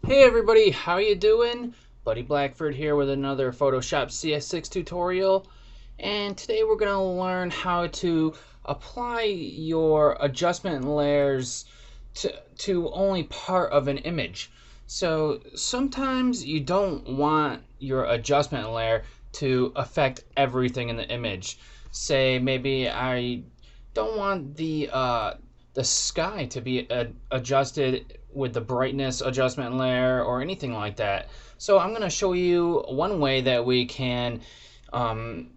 Hey everybody, how you doing? Buddy Blackford here with another Photoshop CS6 tutorial. And today we're going to learn how to apply your adjustment layers to only part of an image. So sometimes you don't want your adjustment layer to affect everything in the image. Say maybe I don't want the sky to be adjusted with the brightness adjustment layer or anything like that. So I'm going to show you one way that we can um,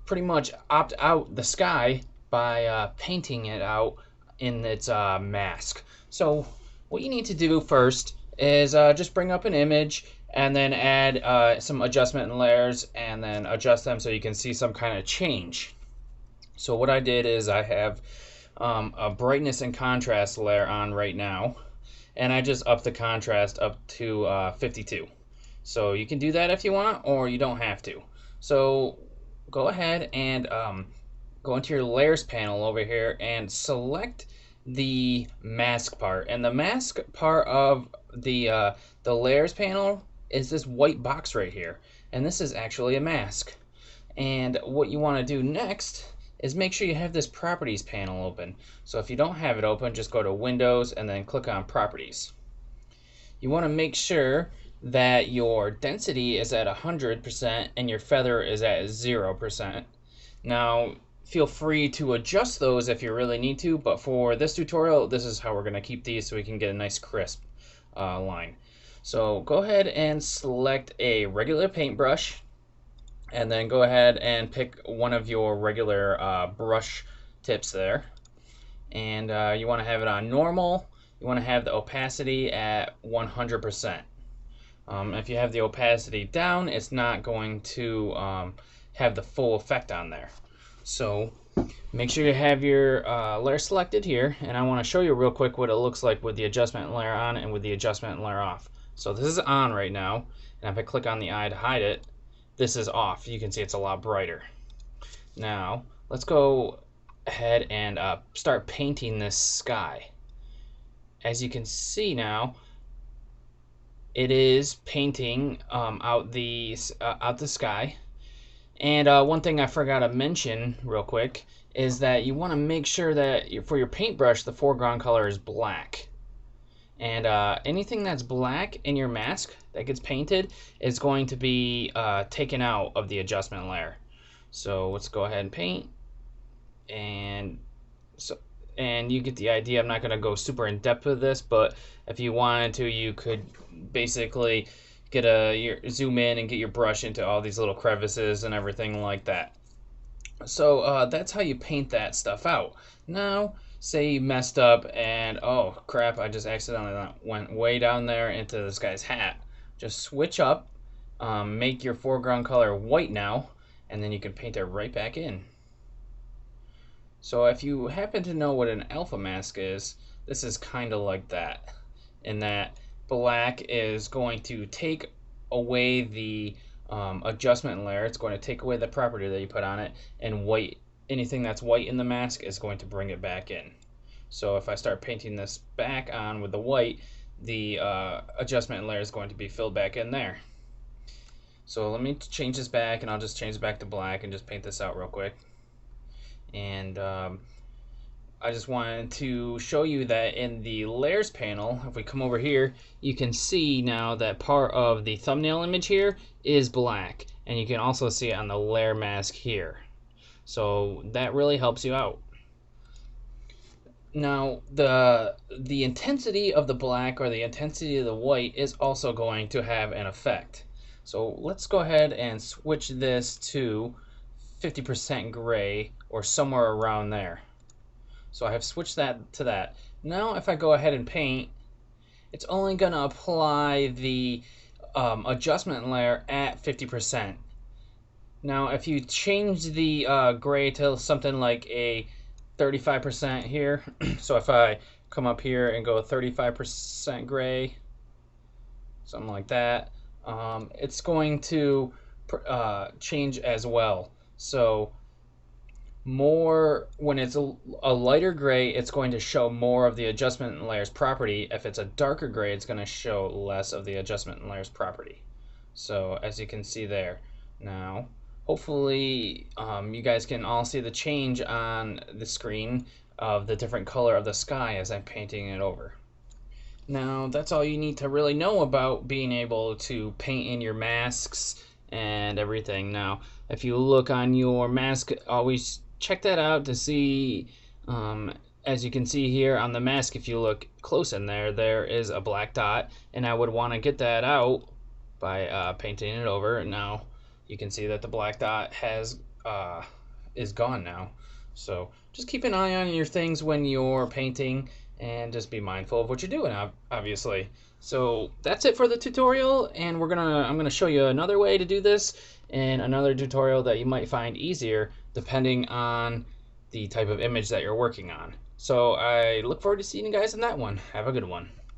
pretty much opt out the sky by painting it out in its mask. So what you need to do first is just bring up an image and then add some adjustment layers and then adjust them so you can see some kind of change. So what I did is I have a brightness and contrast layer on right now, and I just upped the contrast up to 52. So you can do that if you want, or you don't have to. So go ahead and go into your layers panel over here and select the mask part. And the mask part of the layers panel is this white box right here, and this is actually a mask. And what you want to do next is make sure you have this properties panel open. So if you don't have it open, just go to Windows and then click on Properties. You want to make sure that your density is at 100% and your feather is at 0%. Now, feel free to adjust those if you really need to, but for this tutorial, this is how we're going to keep these so we can get a nice crisp line. So go ahead and select a regular paintbrush, and then go ahead and pick one of your regular brush tips there, and you want to have it on normal. You want to have the opacity at 100%. If you have the opacity down, it's not going to have the full effect on there. So make sure you have your layer selected here, and I want to show you real quick what it looks like with the adjustment layer on and with the adjustment layer off. So this is on right now, and if I click on the eye to hide it, this is off. You can see it's a lot brighter. Now let's go ahead and start painting this sky. As you can see now, it is painting out the sky. And one thing I forgot to mention real quick is that you want to make sure that for your paintbrush the foreground color is black. And anything that's black in your mask that gets painted is going to be taken out of the adjustment layer. So let's go ahead and paint, and you get the idea. I'm not going to go super in depth with this, but if you wanted to, you could basically zoom in and get your brush into all these little crevices and everything like that. So that's how you paint that stuff out. Now, say you messed up and oh crap, I just accidentally went way down there into this guy's hat. Just switch up, make your foreground color white now, and then you can paint it right back in. So if you happen to know what an alpha mask is, this is kind of like that, in that black is going to take away the adjustment layer. It's going to take away the property that you put on it, and white, anything that's white in the mask is going to bring it back in. So if I start painting this back on with the white, the adjustment layer is going to be filled back in there. So let me change this back, and I'll just change it back to black and just paint this out real quick. And I just wanted to show you that in the layers panel, if we come over here, you can see now that part of the thumbnail image here is black, and you can also see it on the layer mask here. So that really helps you out. Now the intensity of the black or the intensity of the white is also going to have an effect. So let's go ahead and switch this to 50% gray or somewhere around there. So I have switched that to that. Now if I go ahead and paint, it's only going to apply the adjustment layer at 50%. Now if you change the gray to something like a 35% here, so if I come up here and go 35% gray, something like that, it's going to change as well. So more when it's a lighter gray, it's going to show more of the adjustment layers property. If it's a darker gray, it's going to show less of the adjustment layers property. So as you can see there, now hopefully you guys can all see the change on the screen of the different color of the sky as I'm painting it over. Now that's all you need to really know about being able to paint in your masks and everything. Now if you look on your mask, always check that out to see, as you can see here on the mask, if you look close in there, there is a black dot, and I would want to get that out by painting it over. Now you can see that the black dot is gone now. So just keep an eye on your things when you're painting, and just be mindful of what you're doing, obviously. So that's it for the tutorial, and I'm gonna show you another way to do this, and another tutorial that you might find easier depending on the type of image that you're working on. So I look forward to seeing you guys in that one. Have a good one.